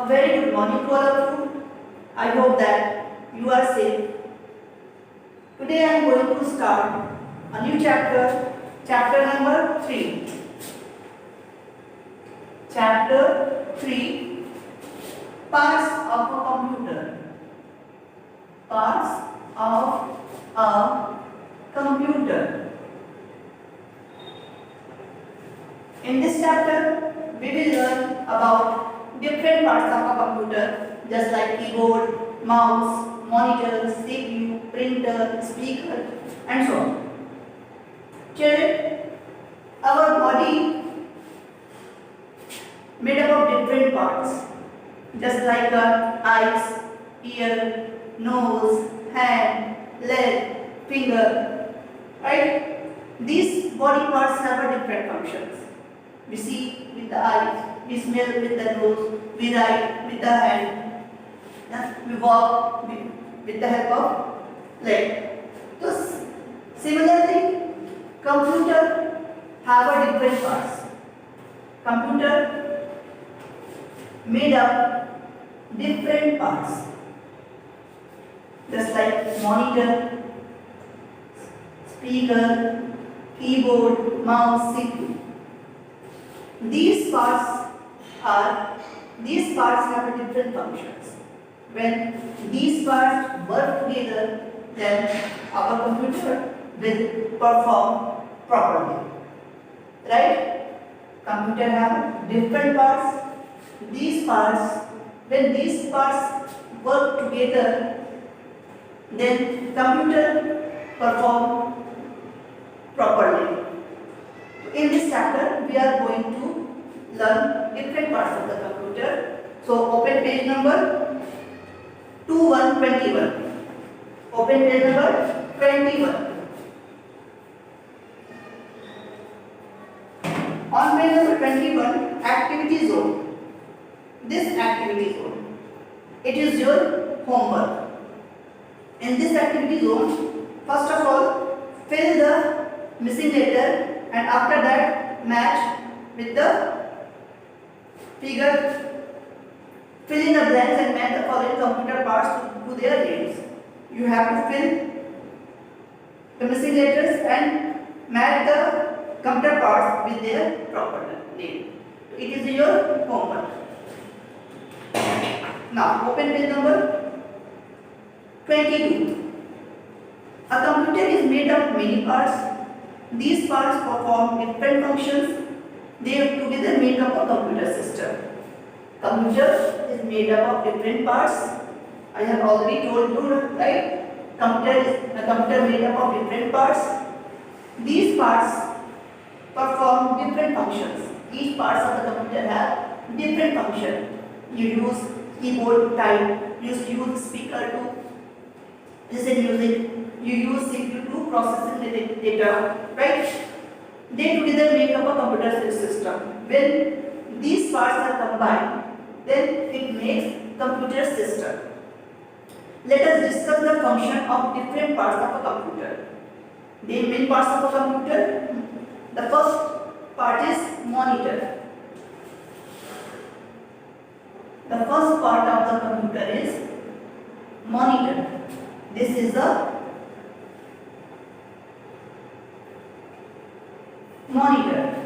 A very good morning to all of you. I hope that you are safe. Today I am going to start a new chapter, chapter number 3. Chapter 3, Parts of a Computer. Parts of a computer. In this chapter, we will learn about different parts of a computer, just like keyboard, mouse, monitor, CPU, printer, speaker, and so on. Children, our body made up of different parts, just like eyes, ear, nose, hand, leg, finger, right? These body parts have a different functions. We see with the eyes, we smell with the nose, we write with the hand, we walk with the help of leg. So similarly, computer have a different parts. Computer made up different parts, just like monitor, speaker, keyboard, mouse, CPU. These parts have different functions. When these parts work together, then our computer will perform properly. Right? Computer have different parts. When these parts work together, then computer perform properly. In this chapter, we are going to learn different parts of the computer. So, open page number 2121. Open page number 21. On page number 21, activity zone. This activity zone, it is your homework. In this activity zone, first of all, fill the missing letter, and after that match with the figure. Fill in the blanks and match the following computer parts to their names. You have to fill the missing letters and match the computer parts with their proper name. It is your homework. Now open page number 22. A computer is made of many parts. These parts perform different functions. They together make up a computer system. Computer is made up of different parts. I have already told you, right? Computer made up of different parts. These parts perform different functions. Each parts of the computer have different function. You use keyboard to type. You use speaker to listen music. You use CPU to process the data, right? They together make up a computer system. When these parts are combined, then it makes computer system. Let us discuss the function of different parts of a computer. The main parts of a computer. The first part is monitor. The first part of the computer is monitor. This is the monitor.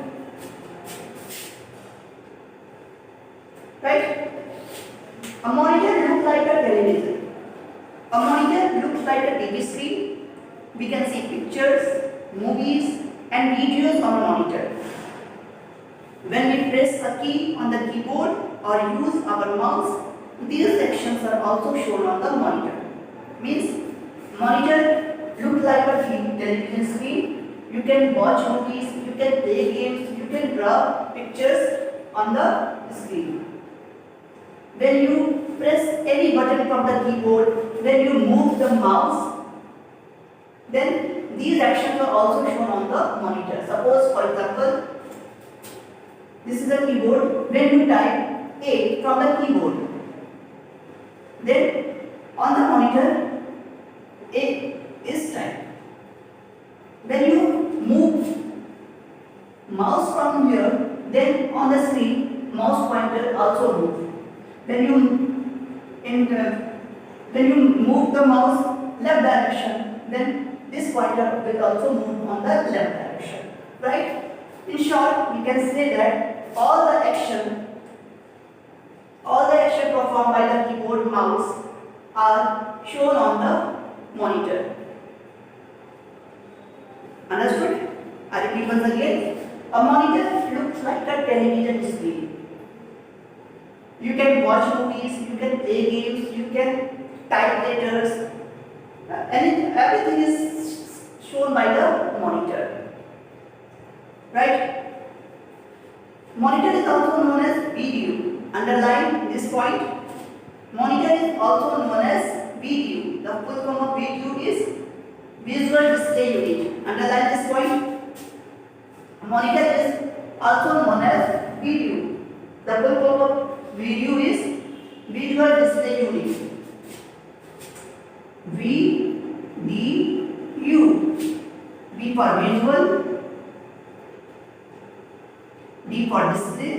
Right? A monitor looks like a television. A monitor looks like a TV screen. We can see pictures, movies, and videos on a monitor. When we press a key on the keyboard or use our mouse, these sections are also shown on the monitor. Means monitor looks like a television screen. You can watch movies, you can play games, you can draw pictures on the screen. When you press any button from the keyboard, when you move the mouse, then these actions are also shown on the monitor. Suppose, for example, this is the keyboard. When you type A from the keyboard, then on the monitor A is typed. When you move mouse from here, then on the screen mouse pointer also moves. when you in the, when you move the mouse left direction, then this pointer will also move on the left direction, right? In short, you can say that all the action performed by the keyboard mouse are shown on the monitor. Understood? I repeat once again. A monitor looks like a television screen. You can watch movies, you can play games, you can type letters, and everything is shown by the monitor. Right? Monitor is also known as VDU. Underline this point. Monitor is also known as VDU. The full form of VDU is Visual Display Unit. Underline this point. Monitor is also known as VDU. The full form of VDU is Visual Display Unit. VDU. V for visual, D for display,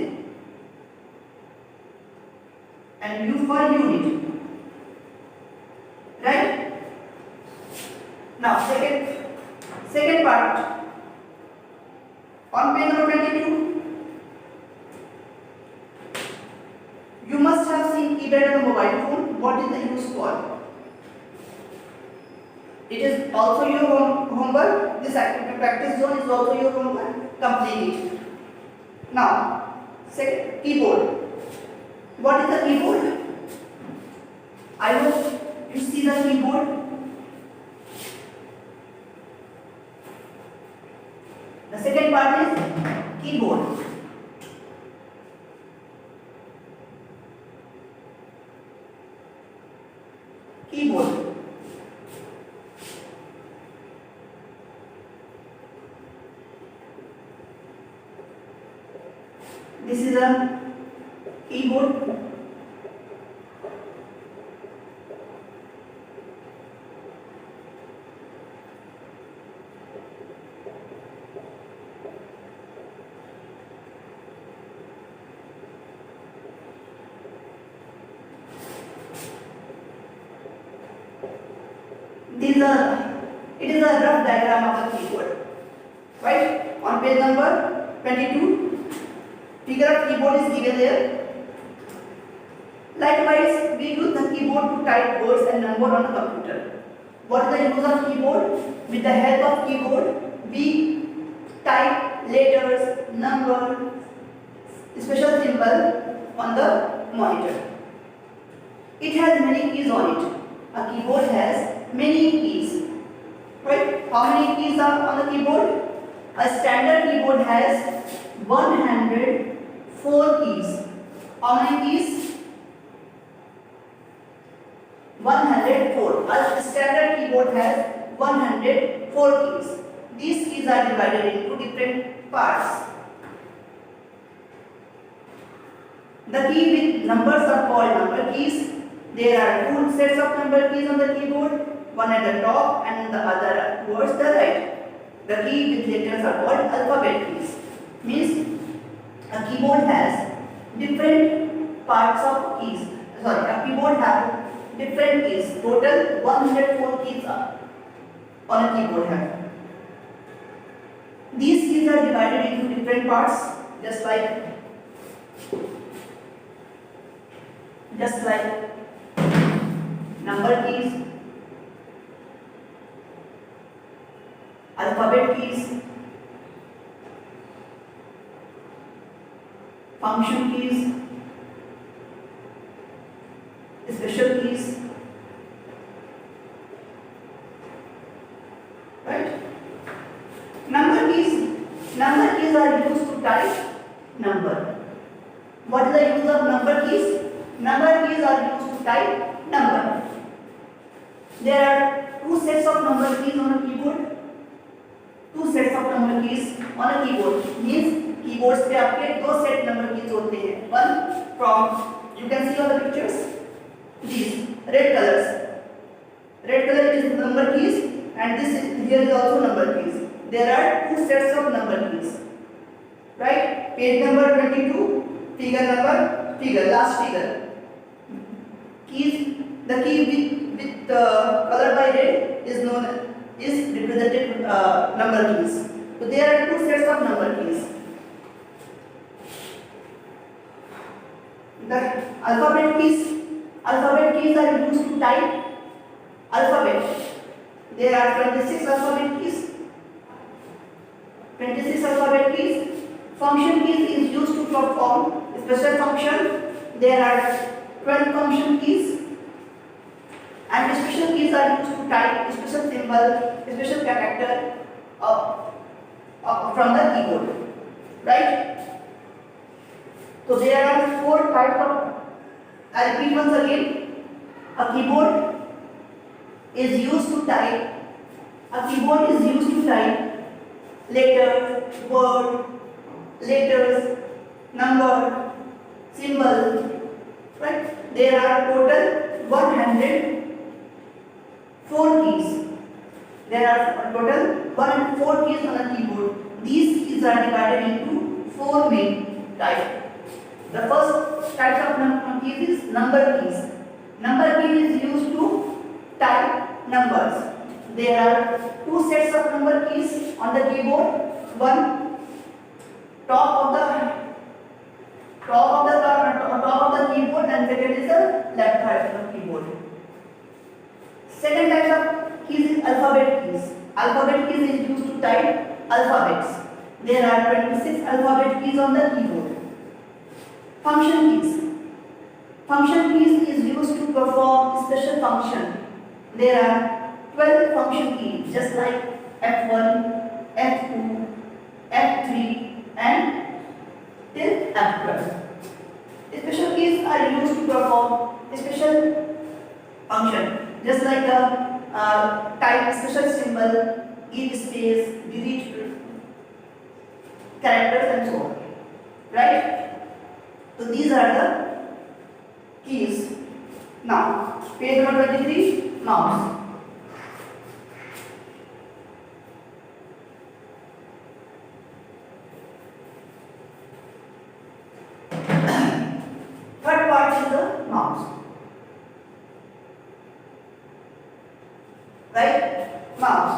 and U for unit. Right? Now second part. On page number 22, you must have seen keypad on the mobile phone. What is the use for? It is also your homework. This activity practice zone is also your homework. Complete it. Now, second, keyboard. What is the keyboard? I hope you see the keyboard. The second part is keyboard. Keyboard. This is a keyboard. It is a rough diagram of the keyboard. Right? On page number 22, figure of keyboard is given there. Likewise, we use the keyboard to type words and numbers on the computer. What is the use of keyboard? With the help of keyboard, we type letters, numbers, special symbol on the monitor. It has many keys on it. A keyboard has many keys. Right? How many keys are on the keyboard? A standard keyboard has 104 keys. How many keys? 104. A standard keyboard has 104 keys. These keys are divided into different parts. The key with numbers are called number keys. There are two sets of number keys on the keyboard, one at the top and the other towards the right. The key with letters are called alphabet keys. Means a keyboard has different parts of keys. A keyboard has different keys. Total 104 keys are on a keyboard have. These keys are divided into different parts, just like number keys, alphabet keys, function keys, special keys. Right? Number keys are used to type number. What is the use of number keys? Number keys are used to type number. There are two sets of number keys on a keyboard. Two sets of number keys on a keyboard. Means keyboards पे आपके दो set number keys होते हैं. One from, you can see on the pictures, these red colors. Red color is number keys, and this here is also number keys. There are two sets of number keys. Right? Page number 22, figure, last figure. keys, the key with colored by red is known is represented number keys. So there are two sets of number keys. The alphabet keys are used to type alphabet. There are 26 alphabet keys. 26 alphabet keys. Function keys is used to perform special function. There are 12 function keys. And special keys are used to type special symbol, special character from the keyboard. Right? So there are four types of. I'll repeat once again. A keyboard is used to type. A keyboard is used to type letters, word, letters, number, symbol. Right? There are total 104 keys. There are total 104 keys on a keyboard. These keys are divided into four main types. The first type of keys is number keys. Number key is used to type numbers. There are two sets of number keys on the keyboard. One top of the keyboard, and second is the left side of the keyboard. Second type of keys is alphabet keys. Alphabet keys is used to type alphabets. There are 26 alphabet keys on the keyboard. Function keys. Function keys is used to perform special function. There are 12 function keys, just like F1, F2, F3 and till F12. Special keys are used to perform a special function, just like type special symbol, give space, delete characters and so on. Right? So these are the keys. Now, page number 23, mouse. Third part is the mouse. Right? Mouse.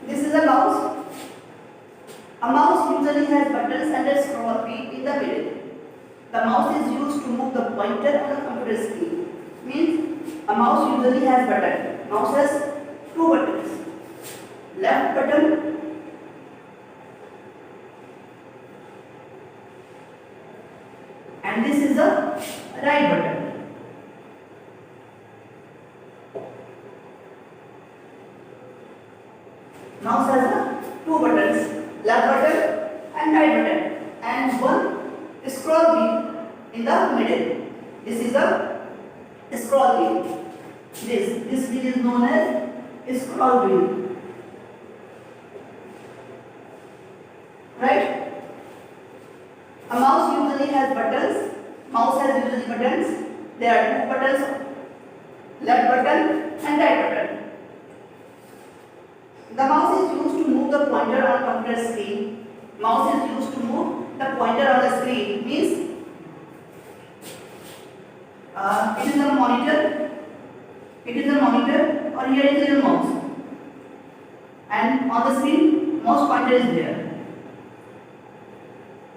This is a mouse. A mouse usually has buttons and a scroll wheel in the middle. The mouse is used to move the pointer on the computer screen. Means a mouse usually has buttons. Mouse has two buttons. Left button and this is the right button. Mouse has two buttons, left button and right button, and one scroll wheel in the middle. This is a scroll wheel. This wheel is known as scroll wheel. Right? A mouse usually has buttons. Mouse has usually buttons. There are two buttons, left button and right button. The mouse is used to move the pointer on computer screen. Mouse is used to move the pointer on the screen. Means it is a monitor. It is a monitor, or here is a mouse. And on the screen, mouse pointer is there.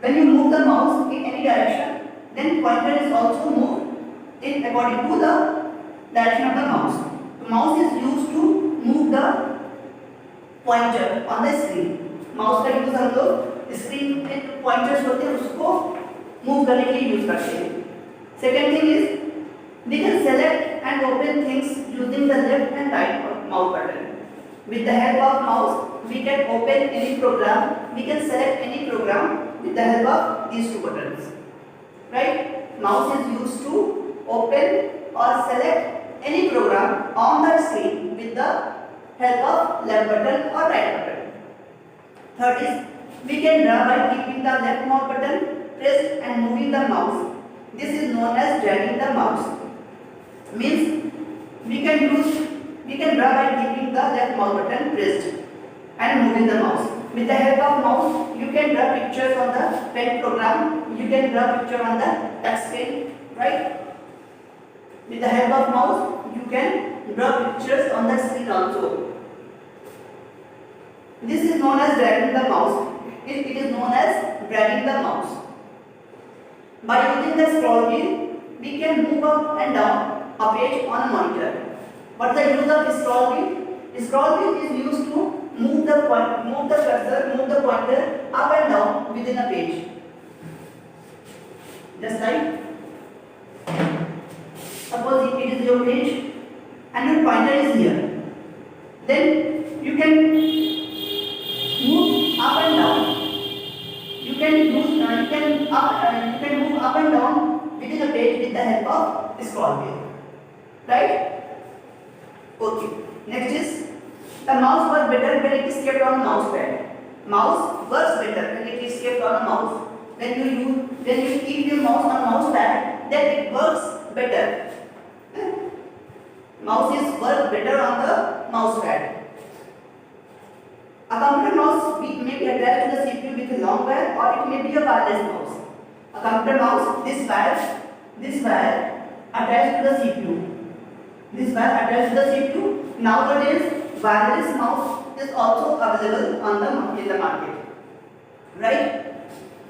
When you move the mouse in any direction, then pointer is also moved in according to the direction of the mouse. The mouse is used to move the pointer on the screen. Mouse का use हम लोग screen पे pointers होते हैं उसको move करने के लिए यूज करते हैं. Second thing is we can select and open things using the left and right mouse button. With the help of mouse, we can open any program. We can select any program with the help of these two buttons. Right? Mouse is used to open or select any program on the screen with the help of left button or right button. Third is we can draw by keeping the left mouse button pressed and moving the mouse. This is known as dragging the mouse. Means we can draw by keeping the left mouse button pressed and moving the mouse. With the help of mouse, you can draw pictures on the pen program. You can draw picture on the touch screen, right? With the help of mouse, you can draw pictures on the screen also. This is known as dragging the mouse. It is known as dragging the mouse. By using the scroll wheel, we can move up and down a page on a monitor. What the use of scroll wheel? Scroll wheel is used to move the cursor, move the pointer up and down within a page. Just like, suppose it is your page and your pointer is here. Then you can move up and down. You can move up and down within a page with the help of scroll wheel. Right? Okay. Next is the mouse works better when it is kept on a mouse pad. Mouse works better when it is kept on a mouse. When you keep your mouse on mouse pad, then it works better. Mouse is work better on the mouse pad. A computer mouse may be attached to the CPU with a long wire, or it may be a wireless mouse. A computer mouse, this wire attached to the CPU. This wire attached to the CPU. Nowadays, wireless mouse is also available in the market. Right?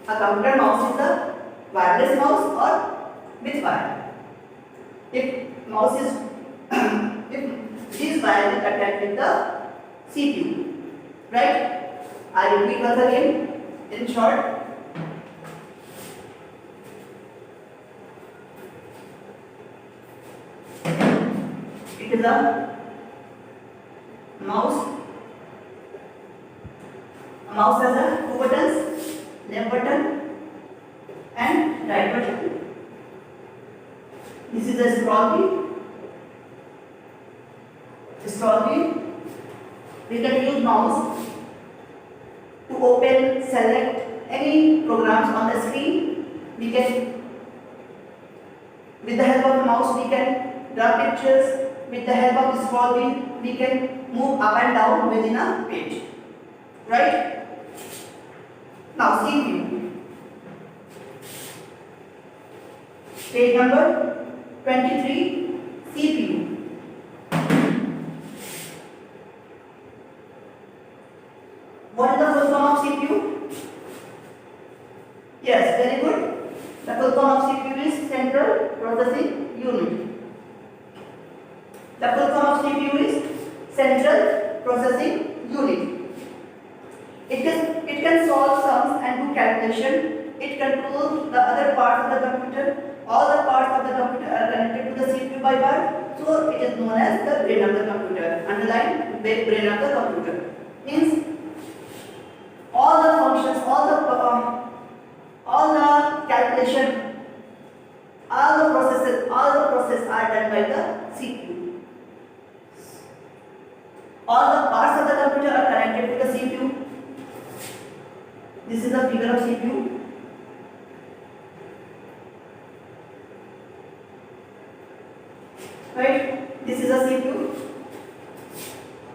A computer mouse is a wireless mouse or with wire. If mouse is if this wire is attached with the CPU. Right? I repeat once again in short. It is a mouse. A mouse has a two buttons, left button and right button. This is a scroll wheel. Scroll wheel. We can use mouse to open, select any programs on the screen. We can, with the help of mouse, we can draw pictures. With the help of the scroll wheel, we can move up and down within a page. Right? Now, CPU. Page number 23, CPU. What is the full form of CPU? Yes, very good. The full form of CPU is Central Processing Unit. The full form of CPU is Central Processing Unit. It can solve sums and do calculation. It controls the other parts of the computer. All the parts of the computer are connected to the CPU by wire. So it is known as the brain of the computer. Underline the brain of the computer. Means all the functions, all the calculation, all the processes are done by the CPU. All the parts of the computer are connected to the CPU. This is a figure of CPU. Right? This is a CPU.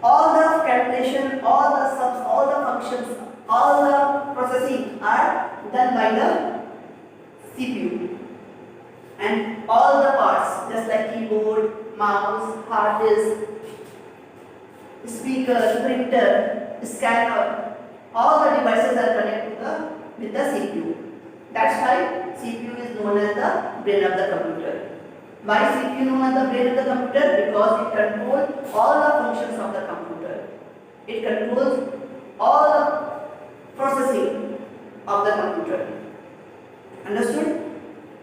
All the calculation, all the sums, all the functions, all the processing are done by the CPU. And all the parts, just like keyboard, mouse, hard disk, speaker, printer, scanner, all the devices are connected with the CPU. That's why CPU is known as the brain of the computer. Why CPU known as the brain of the computer? Because it controls all the functions of the computer. It controls all the processing of the computer. Understood?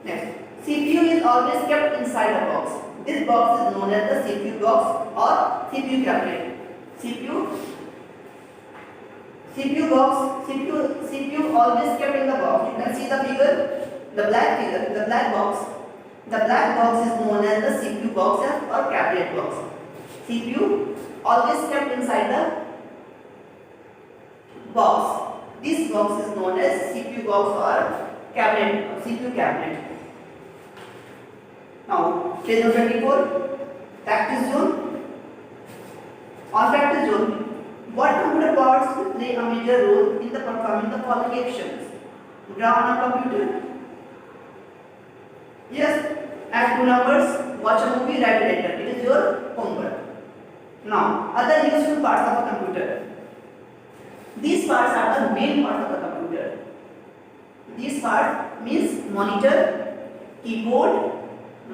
Next. CPU is always kept inside a box. This box is known as the CPU box or CPU cabinet. CPU always kept in the box. You can see the figure, the black box. The black box is known as the CPU box or cabinet box. CPU All this kept inside the box. This box is known as CPU box or cabinet, CPU cabinet. Now, page number 24, practice zone. On practice zone, what computer parts will play a major role in the performing the following actions? Draw on a computer. Yes, add two numbers, watch a movie, write a letter. It is your homework. Now, other useful parts of a computer. These parts are the main parts of the computer. These parts means monitor, keyboard,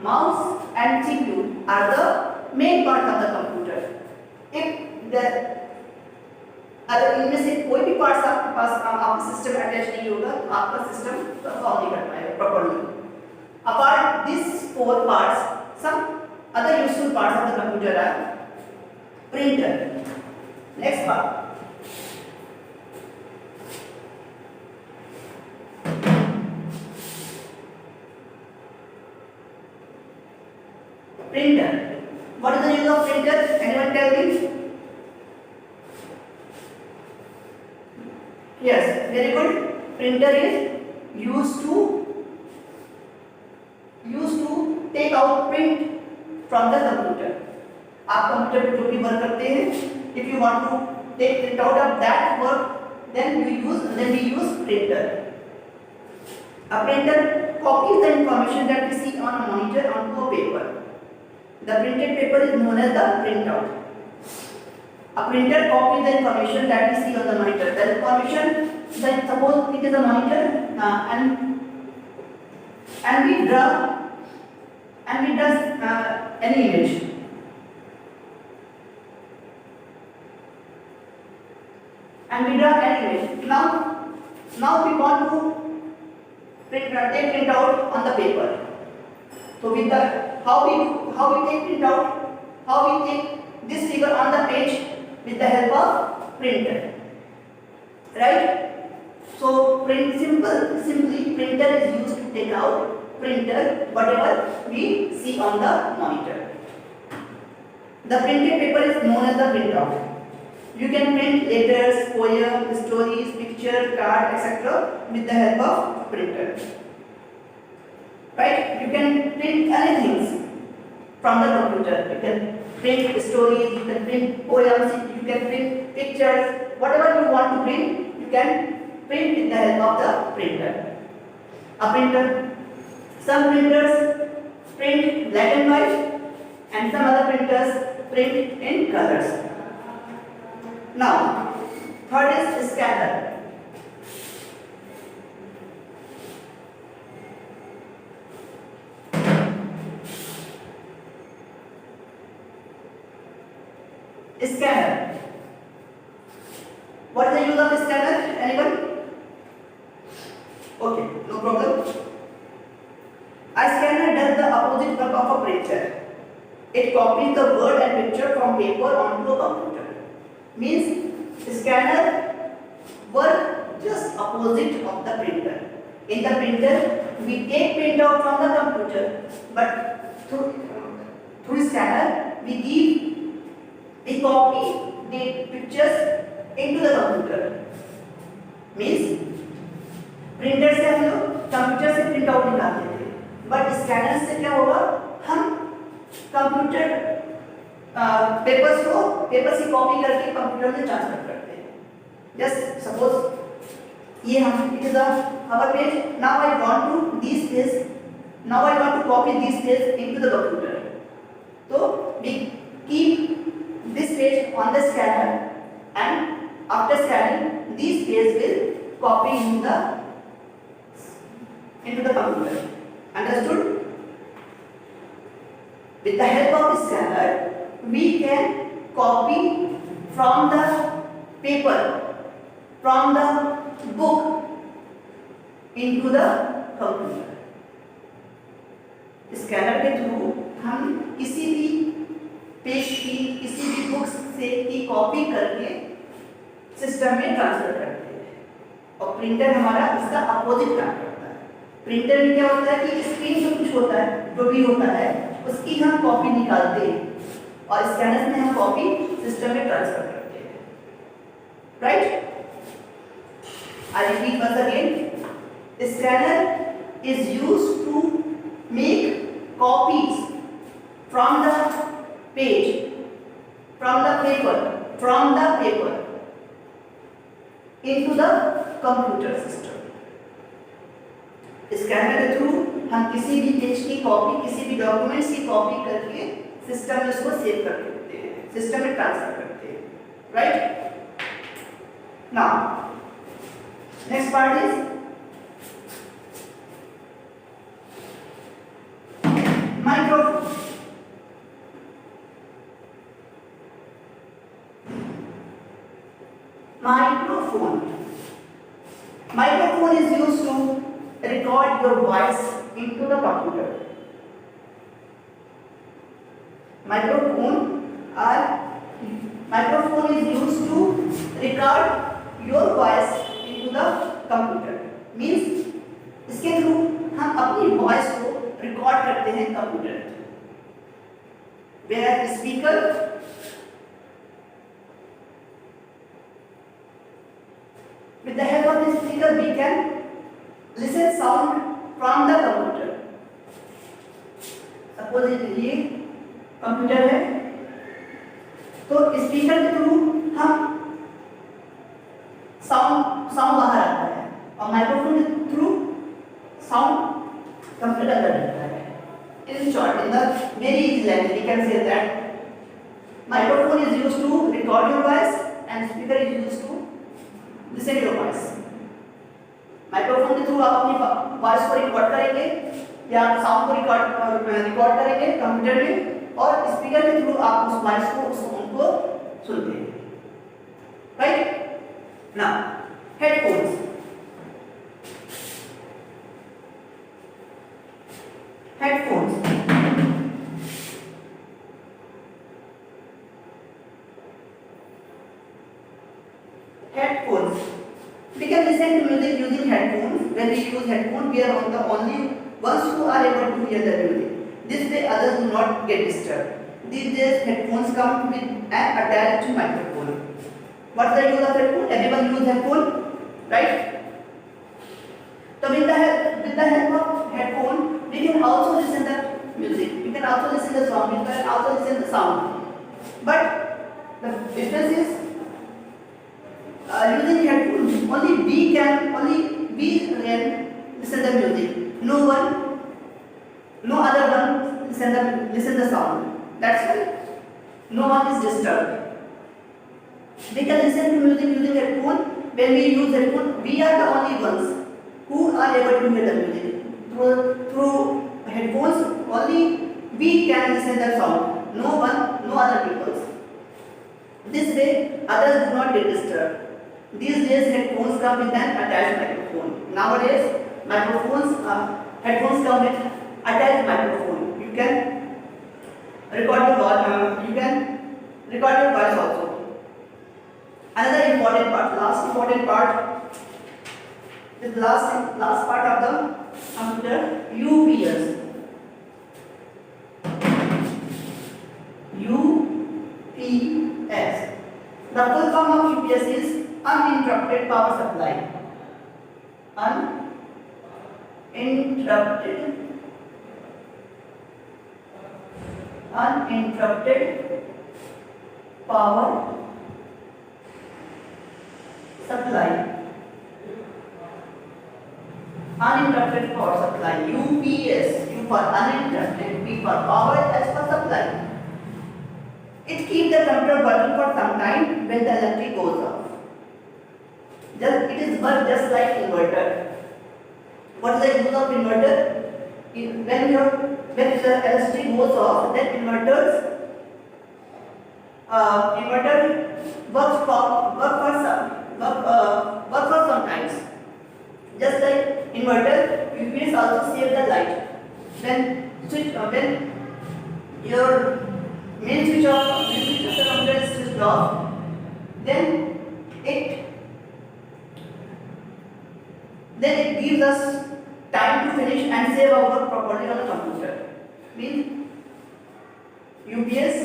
mouse and CPU are the main part of the computer. If the अगर इनमें से कोई भी parts आपके पास आपका system attach नहीं होगा तो आपका सिस्टम परफॉर्म नहीं कर पाएगा properly. Apart these four parts, some other useful parts of the computer are printer. Next part. Printer. What is the use of printer? Anyone tell me? Yes, very good. Printer is used to take out print from the computer. आप computer पे जो भी work करते हैं, if you want to take print out of that work, then we use printer. A printer copies the information that we see on a monitor onto a paper. The printed paper is known as the printout. A printer copies the information that we see on the monitor. The information that suppose it is a monitor and we draw any image. Now we want to take print out on the paper. So with the how we take print out, how we take this figure on the page with the help of printer, right? So simply printer is used to take out whatever we see on the monitor. The printed paper is known as the printout. You can print letters, poems, stories, pictures, cards, etc. with the help of printer. Right? You can print anything from the computer. You can print stories, you can print poems, you can print pictures, whatever you want to print, you can print with the help of the printer. A printer. Some printers print black and white, and some other printers print in colors. Now, third is scanner. Scanner. What is the use of scanner? Anyone? Okay, no problem. A scanner does the opposite work of a printer. It copies the word and picture from paper onto a computer. Means scanner work just opposite of the printer. In the printer, we take print out from the computer, but through scanner, we give a copy the pictures into the computer. Means printer से हम लोग computer से print out निकालते थे, but scanner से क्या होगा, हम कंप्यूटर पेपर्स की कॉपी करके कंप्यूटर में ट्रांसफर करते हैं. जस्ट सपोज ये हम it is our page. Now I want to this page, now I want to copy this page into the computer. तो we keep this page on the scanner, and after scanning this page will copy into the computer. Understood? With the help of the scanner, we can copy from the paper, from the book into the computer. Scanner के through हम किसी भी page की, किसी भी books से की copy करके सिस्टम में ट्रांसफर करते हैं. और प्रिंटर हमारा इसका अपोजिट काम करता है. प्रिंटर में क्या होता है कि स्क्रीन पे कुछ होता है, जो भी होता है उसकी हम कॉपी निकालते हैं और स्कैनर में हम कॉपी सिस्टम में ट्रांसफर करते हैं, right. I repeat once again, scanner is used to make copies from the page, from the paper into the computer system. Scanner के थ्रू हम किसी भी पेज की कॉपी, किसी भी डॉक्यूमेंट्स की कॉपी करके सिस्टम में उसको सेव कर देते हैं, सिस्टम में ट्रांसफर करते हैं, right. Now next part is microphone. Microphone is used to record your voice into the computer. Microphone is used to record your voice into the computer. Means इसके through हम अपनी voice को record करते हैं computer में। Where speaker with the help of this speaker we can listen sound from the computer. Suppose ये computer है, तो स्पीकर के थ्रू हम साउंड बाहर आता है और माइक्रोफोन के थ्रू साउंड कंप्यूटर कर देता है। In short, in the very easy language, we can say that microphone is used to record your voice and speaker is used to listen your voice. Microphone के through आप अपनी voice को record करेंगे या sound को record करेंगे computer में, और स्पीकर के थ्रू आप उस वॉइस को, उस साउंड को सुनते हैं, right. Now headphones. Headphones we can listen to music using headphones. When we use headphones, we are the only ones who are able to hear the music. This way others do not get disturbed. These days headphones come with and attached to microphone. What's the use of headphone? Everyone use headphone, right? So with the help of headphone we can also listen the music, we can also listen the song, we can also listen the sound. But the difference is using headphones only we can listen the music. No other one listen the sound. That's why no one is disturbed. We can listen to music using headphone. When we use headphone, we are the only ones who are able to hear the music. Through headphones only we can listen the sound. No other people. This way others do not get disturbed. These days headphones come with an attached microphone. Nowadays headphones come with attached microphone. You can record your voice also. Another important part, last important part, is last part of the computer, UPS. UPS. The full form of UPS is uninterrupted power supply. Uninterrupted power supply. Uninterrupted power supply. UPS. U for uninterrupted, P for power, S for supply. It keeps the computer working for some time when the electric goes off. It is work just like inverter. What is the use of inverter? When the electricity goes off, then inverter works for some times. Just like inverter, UPS also save the light. When your main switch of the computer is switched off, then it gives us time to finish and save our work properly on the computer. Means UPS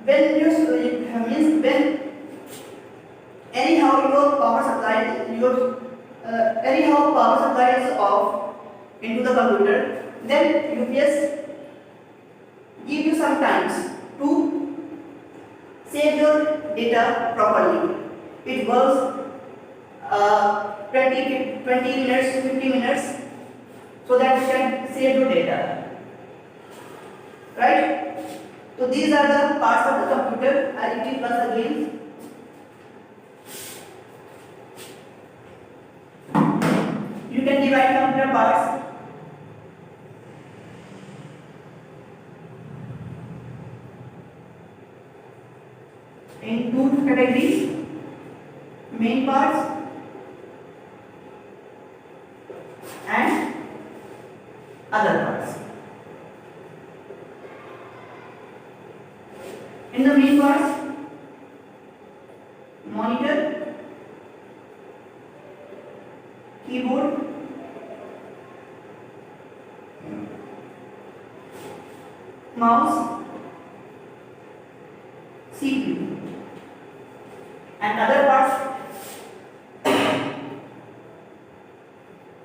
when you means when anyhow your power supply anyhow power supply is off into the computer, then UPS give you some times to save your data properly. It works 20 minutes to 50 minutes, so that you can save your data, right? So these are the parts of the computer. I repeat once again. You can divide computer parts in two categories: main parts and other parts. In the main parts, monitor, keyboard, mouse, CPU, and other parts: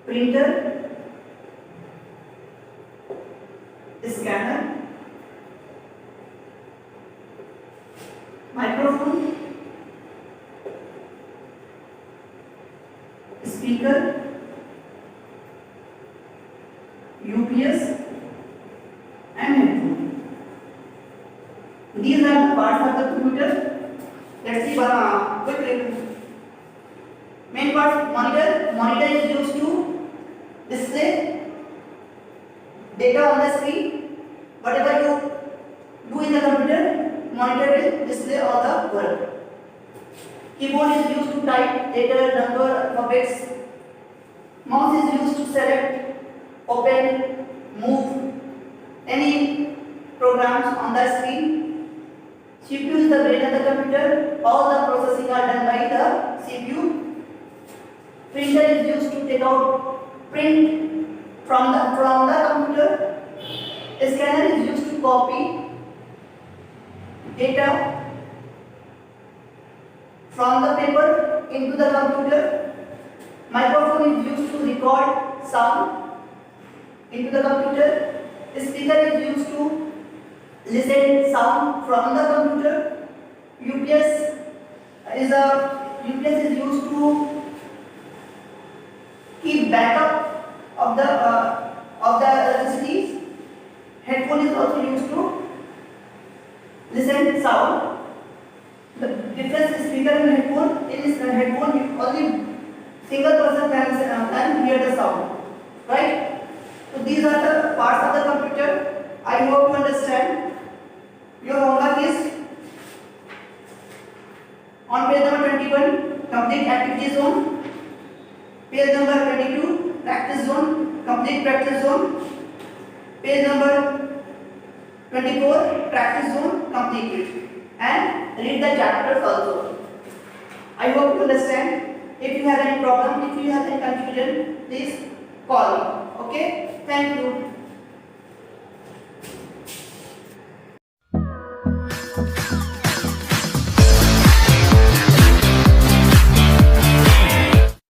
printer, scanner, microphone, speaker, UPS, and headphone. These are the parts of the computer. Let's see one quickly. Main parts: monitor. Monitor is used to display data on the screen. Whatever you do in the computer, monitor will display all the work. Keyboard is used to type data, number, alphabets. Mouse is used to select, open, move any programs on the screen. CPU is the brain of the computer. All the processing are done by the CPU. Printer is used to take out print from the computer. Scanner is used to copy data from the paper into the computer. Microphone is used to record sound into the computer. Speaker is used to listen sound from the computer. UPS is used to keep backup of the electricity. Headphone is also used to listen sound. The difference is speaker and headphone. In headphone, only single person can hear the sound, right? So these are the parts of the computer. I hope you understand. Your homework is on page number 21, complete activity zone. Page number 22, practice zone, complete practice zone. Page number 24, practice zone, complete it. And read the chapters also. I hope you understand. If you have any problem, if you have any confusion, please call me. Okay? Thank you.